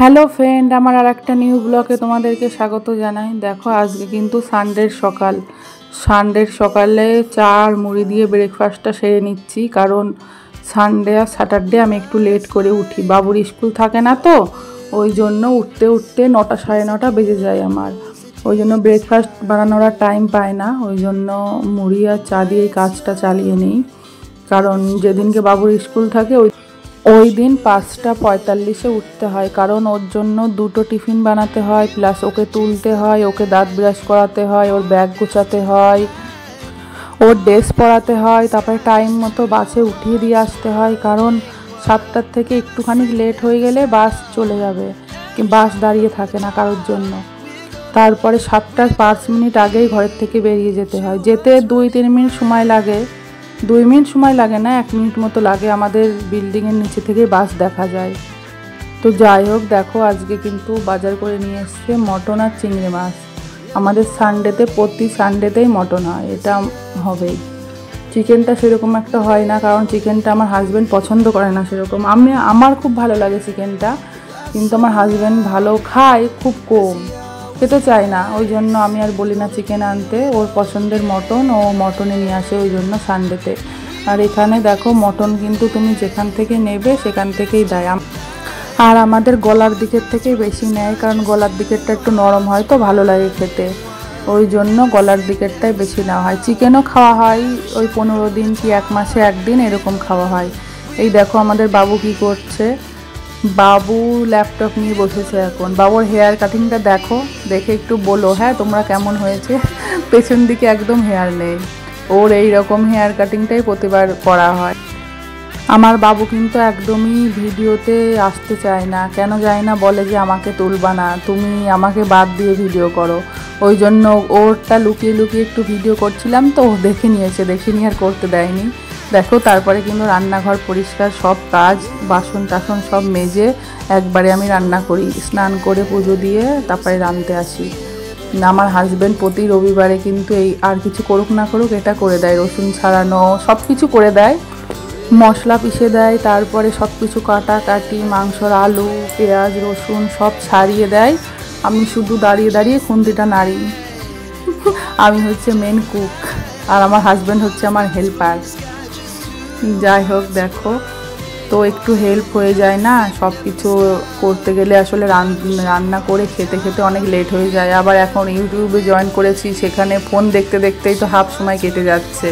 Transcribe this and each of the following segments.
Hello friend, আমার আর একটা new ব্লগে তোমাদেরকে স্বাগত জানাই। দেখো আজকে কিন্তু সানডের সকালে চা আর মুড়ি দিয়ে ব্রেকফাস্টটা সেরে নিচ্ছি, কারণ সানডে আর স্যাটারডে আমি একটু লেট করে উঠি, বাবুর স্কুল থাকে না তো, ওই জন্য উঠতে 9টা সাড়ে 9টা বেজে যায় আমার। ওই জন্য ব্রেকফাস্ট বানানোর আর টাইম পায় না, ওই জন্য মুড়ি আর চা দিয়েই কাজটা চালিয়ে নিই। কারণ যেদিনকে বাবুর স্কুল থাকে ওই দিন 5টা 45-এ উঠতে হয়, কারণ ওর জন্য 2টো টিফিন বানাতে হয়, প্লাস ওকে তুলতে হয়, ওকে দাঁত ব্রাশ করাতে হয়, ওর ব্যাগ গোছাতে হয়, ওর ড্রেস পরাতে হয়, তারপরে টাইম মতো বাসে উঠিয়ে দিয়ে আসতে হয়। কারণ 7টার থেকে একটুখানি লেট হয়ে গেলে বাস চলে যাবে, বাস দাঁড়িয়ে থাকে না কারোর জন্য। তারপরে 7টা 5 মিনিট আগেই ঘরের থেকে বেরিয়ে যেতে হয়। যেতে 2-3 মিনিট সময় লাগে, 2 মিনিট সময় লাগে না, 1 মিনিট মতো লাগে। আমাদের বিল্ডিংয়ের নিচে থেকে বাস দেখা যায়। তো যাই হোক, দেখো আজকে কিন্তু বাজার করে নিয়ে এসছে মটন আর চিংড়ি মাছ। আমাদের প্রতি সানডেতেই মটন হয়, এটা হবেই। চিকেনটা সেরকম একটা হয় না, কারণ চিকেনটা আমার হাজব্যান্ড পছন্দ করে না সেরকম। আমার খুব ভালো লাগে চিকেনটা, কিন্তু আমার হাজব্যান্ড ভালো খায়, খুব কম খেতে চায় না, ওই জন্য আমি আর বলি না চিকেন আনতে। ওর পছন্দের মটন, ও মটনে নিয়ে আসে ওই জন্য সানডেতে। আর এখানে দেখো মটন কিন্তু তুমি যেখান থেকে নেবে সেখান থেকেই দেয়, আর আমাদের গলার দিকের থেকে বেশি নেয়, কারণ গলার দিকেরটা একটু নরম হয় তো ভালো লাগে খেতে, ওই জন্য গলার দিকেরটাই বেশি নেওয়া হয়। চিকেনও খাওয়া হয় ওই 15 দিন কি 1 মাসে 1 দিন এরকম খাওয়া হয়। এই দেখো আমাদের বাবু কি করছে, বাবু ল্যাপটপ নিয়ে বসেছে এখন। বাবুর হেয়ার কাটিংটা দেখো, দেখে একটু বলো হ্যাঁ তোমরা কেমন হয়েছে। পেছন দিকে একদম হেয়ার নেই, ওর এই রকম হেয়ার কাটিংটাই প্রতিবার করা হয়। আমার বাবু কিন্তু একদমই ভিডিওতে আসতে চায় না, কেন যায় না, বলে যে আমাকে তুলবা না, তুমি আমাকে বাদ দিয়ে ভিডিও করো। ওই জন্য ওরটা লুকিয়ে লুকিয়ে একটু ভিডিও করছিলাম তো দেখে নিয়েছে, দেখে নিয়ে আর করতে দেয়নি। দেখো তারপরে কিন্তু রান্নাঘর পরিষ্কার, সব কাজ বাসন টাসন সব মেজে একবারে আমি রান্না করি, স্নান করে পুজো দিয়ে তারপরে রাঁধতে আসি। আমার হাজব্যান্ড প্রতি রবিবারে কিন্তু এই আর কিছু করুক না করুক এটা করে দেয়, রসুন ছাড়ানো সব কিছু করে দেয়, মশলা পিষে দেয়, তারপরে সব কিছু কাটাকাটি, মাংসর আলু পেঁয়াজ রসুন সব ছাড়িয়ে দেয়। আমি শুধু দাঁড়িয়ে দাঁড়িয়ে খুন্তিটা নাড়ি। আমি হচ্ছে মেন কুক, আর আমার হাজব্যান্ড হচ্ছে আমার হেল্পার। যাই হোক দেখো, তো একটু হেল্প হয়ে যায় না, সব কিছু করতে গেলে আসলে রান্না করে খেতে খেতে অনেক লেট হয়ে যায়। আবার এখন ইউটিউবে জয়েন করেছি, সেখানে ফোন দেখতে দেখতেই তো হাফ সময় কেটে যাচ্ছে।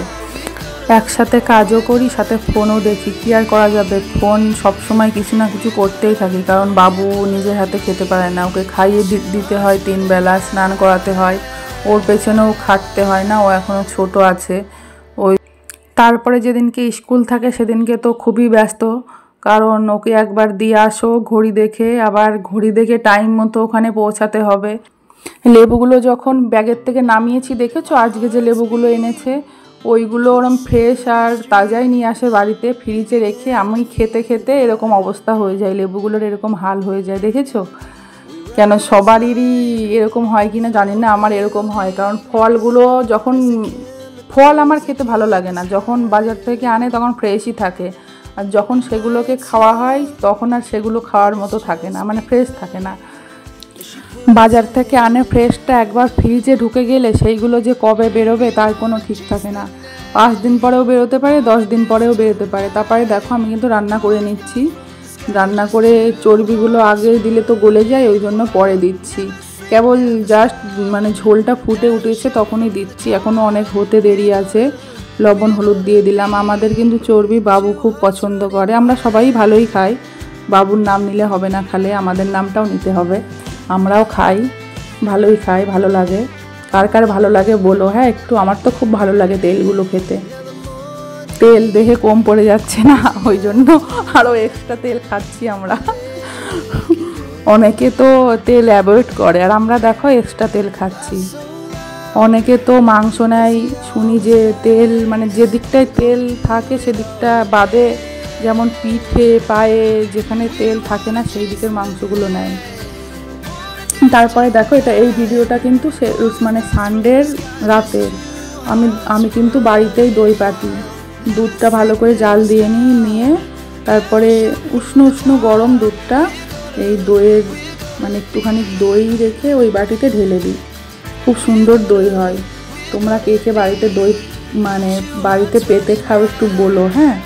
একসাথে কাজও করি, সাথে ফোনও দেখি, কী আর করা যাবে, ফোন সব সময় কিছু না কিছু করতেই থাকি। কারণ বাবু নিজের হাতে খেতে পারে না, ওকে খাইয়ে দিতে হয় 3 বেলা, স্নান করাতে হয়, ওর পেছনেও খাটতে হয় না, ও এখনও ছোট আছে। ওই তারপরে যেদিনকে স্কুল থাকে সেদিনকে তো খুবই ব্যস্ত, কারণ ওকে একবার দিয়ে আসো ঘড়ি দেখে, আবার ঘড়ি দেখে টাইম মতো ওখানে পৌঁছাতে হবে। লেবুগুলো যখন ব্যাগের থেকে নামিয়েছি দেখেছো, আজকে যে লেবুগুলো এনেছে ওইগুলো ওরম ফ্রেশ আর তাজাই নিয়ে আসে বাড়িতে, ফ্রিজে রেখে আমি খেতে খেতে এরকম অবস্থা হয়ে যায়, লেবুগুলোর এরকম হাল হয়ে যায়। দেখেছো? কেন সবারই এরকম হয় কি না জানি না, আমার এরকম হয়। কারণ ফল আমার খেতে ভালো লাগে না, যখন বাজার থেকে আনে তখন ফ্রেশই থাকে, আর যখন সেগুলোকে খাওয়া হয় তখন আর সেগুলো খাওয়ার মতো থাকে না, মানে ফ্রেশ থাকে না। বাজার থেকে আনে ফ্রেশটা একবার ফ্রিজে ঢুকে গেলে সেইগুলো যে কবে বেরোবে তার কোনো ঠিক থাকে না, 5 দিন পরেও বেরোতে পারে, 10 দিন পরেও বেরোতে পারে। তারপরে দেখো আমি কিন্তু রান্না করে নিচ্ছি, রান্না করে চর্বিগুলো আগে দিলে তো গলে যায়, ওই জন্য পরে দিচ্ছি। কেবল জাস্ট মানে ঝোলটা ফুটে উঠেছে তখনই দিচ্ছি, এখনও অনেক হতে দেরি আছে। লবণ হলুদ দিয়ে দিলাম। আমাদের কিন্তু চর্বি বাবু খুব পছন্দ করে, আমরা সবাই ভালোই খাই, বাবুর নাম নিলে হবে না, খালে আমাদের নামটাও নিতে হবে। আমরাও খাই, ভালোই খাই, ভালো লাগে। কার কার ভালো লাগে বলো হ্যাঁ একটু, আমার তো খুব ভালো লাগে তেলগুলো খেতে। তেল দেহে কম পড়ে যাচ্ছে না, ওই জন্য আরও এক্সট্রা তেল খাচ্ছি আমরা। অনেকে তো তেল অ্যাভয়েড করে, আর আমরা দেখো এক্সট্রা তেল খাচ্ছি। অনেকে তো মাংস নেয় শুনি যে তেল, মানে যে দিকটায় তেল থাকে সেদিকটা বাদে, যেমন পিঠে পায়ে যেখানে তেল থাকে না সেই দিকের মাংসগুলো নেয়। তারপরে দেখো এই ভিডিওটা কিন্তু মানে সানডের রাতের। আমি কিন্তু বাড়িতেই দই পাতি, দুধটা ভালো করে জাল দিয়ে নিয়ে তারপরে উষ্ণ উষ্ণ গরম দুধটা এই দইয়ের মানে একটুখানি দই রেখে ওই বাটিতে ঢেলে দিই। খুব সুন্দর দই হয়। তোমরা কে কে বাড়িতে দই মানে বাড়িতে পেতে খাও একটু বলো। হ্যাঁ,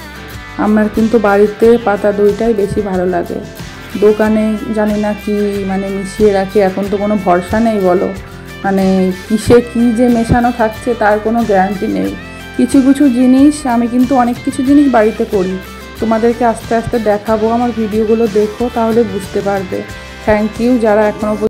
আমার কিন্তু বাড়িতে পাতা দইটাই বেশি ভালো লাগে। দোকানে জানি না কি মানে মিশিয়ে রাখে, এখন তো কোনো ভরসা নেই বলো, মানে কিসে কি যে মেশানো থাকছে তার কোনো গ্যারান্টি নেই। কিছু কিছু জিনিস আমি কিন্তু অনেক কিছু জিনিস বাড়িতে করি, তোমাদেরকে আস্তে আস্তে দেখাবো। আমার ভিডিওগুলো দেখো, তাহলে বুঝতে পারবে। থ্যাংক ইউ যারা এখনও